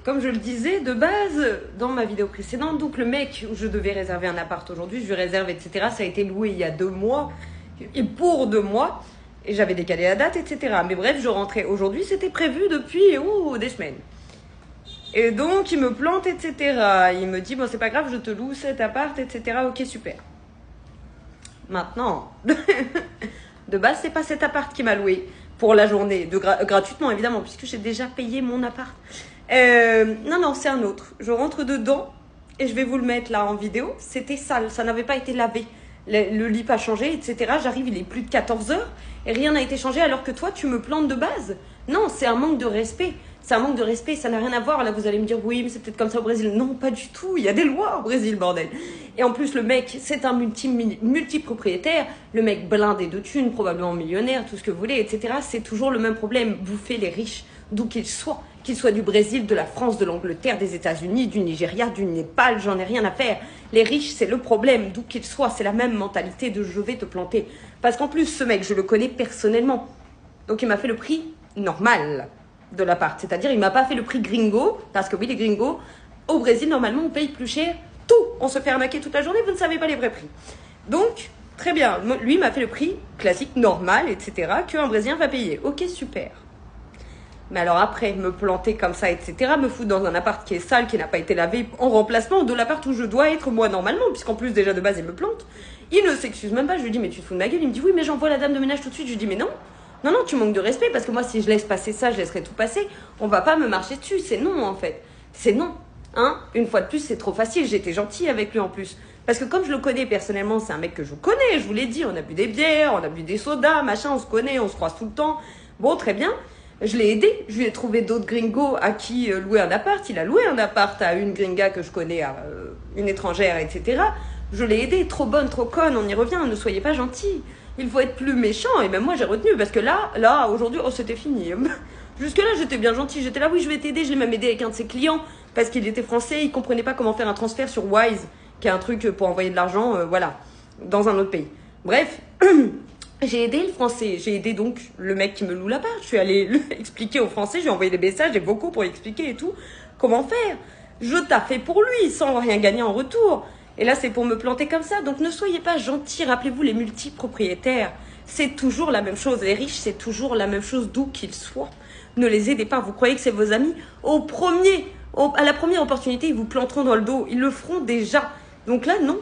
Comme je le disais, de base, dans ma vidéo précédente, donc le mec où je devais réserver un appart aujourd'hui, je lui réserve, etc. Ça a été loué il y a 2 mois, et pour 2 mois, et j'avais décalé la date, etc. Mais bref, je rentrais aujourd'hui, c'était prévu depuis des semaines. Et donc, il me plante, etc. Il me dit, bon, c'est pas grave, je te loue cet appart, etc. Ok, super. Maintenant, de base, c'est pas cet appart qui m'a loué pour la journée, gratuitement évidemment, puisque j'ai déjà payé mon appart. Non, c'est un autre. Je rentre dedans et je vais vous le mettre là en vidéo. C'était sale, ça n'avait pas été lavé. Le lit pas changé, etc. J'arrive, il est plus de 14 heures et rien n'a été changé alors que toi, tu me plantes de base. Non, c'est un manque de respect. C'est un manque de respect, ça n'a rien à voir. Là, vous allez me dire, oui, mais c'est peut-être comme ça au Brésil. Non, pas du tout. Il y a des lois au Brésil, bordel. Et en plus, le mec, c'est un multipropriétaire. Le mec blindé de thunes, probablement millionnaire, tout ce que vous voulez, etc. C'est toujours le même problème. Bouffer les riches, d'où qu'ils soient du Brésil, de la France, de l'Angleterre, des États-Unis, du Nigeria, du Népal, j'en ai rien à faire. Les riches, c'est le problème, d'où qu'ils soient. C'est la même mentalité de je vais te planter. Parce qu'en plus, ce mec, je le connais personnellement. Donc, il m'a fait le prix normal de l'appart. C'est-à-dire, il m'a pas fait le prix gringo, parce que oui, les gringos, au Brésil, normalement, on paye plus cher tout. On se fait arnaquer toute la journée, vous ne savez pas les vrais prix. Donc, très bien. Lui m'a fait le prix classique, normal, etc., qu'un Brésilien va payer. Ok, super. Mais alors après, me planter comme ça, etc., me foutre dans un appart qui est sale, qui n'a pas été lavé, en remplacement de l'appart où je dois être moi normalement, puisqu'en plus déjà de base il me plante. Il ne s'excuse même pas, je lui dis mais tu te fous de ma gueule, il me dit oui mais j'envoie la dame de ménage tout de suite, je lui dis mais non, tu manques de respect, parce que moi si je laisse passer ça, je laisserai tout passer, on va pas me marcher dessus, c'est non en fait, c'est non, hein, une fois de plus c'est trop facile, j'étais gentille avec lui en plus. Parce que comme je le connais personnellement, c'est un mec que je connais, je vous l'ai dit, on a bu des bières, on a bu des sodas, machin, on se connaît, on se croise tout le temps, bon très bien. Je l'ai aidé, je lui ai trouvé d'autres gringos à qui louer un appart. Il a loué un appart à une gringa que je connais, à une étrangère, etc. Je l'ai aidé, trop bonne, trop conne, on y revient, ne soyez pas gentils. Il faut être plus méchant, et même moi j'ai retenu, parce que là, aujourd'hui, oh c'était fini. Jusque-là, j'étais bien gentille, j'étais là, oui, je vais t'aider, je l'ai même aidé avec un de ses clients, parce qu'il était français, il comprenait pas comment faire un transfert sur Wise, qui est un truc pour envoyer de l'argent, voilà, dans un autre pays. Bref... J'ai aidé le français, j'ai aidé donc le mec qui me loue l'appart. Je suis allée lui expliquer au français, je lui ai envoyé des messages, des vocaux pour expliquer et tout. Comment faire? Je taffais pour lui, sans rien gagner en retour. Et là, c'est pour me planter comme ça. Donc ne soyez pas gentils, rappelez-vous les multipropriétaires. C'est toujours la même chose, les riches, c'est toujours la même chose d'où qu'ils soient. Ne les aidez pas, vous croyez que c'est vos amis? À la première opportunité, ils vous planteront dans le dos, ils le feront déjà. Donc là, non.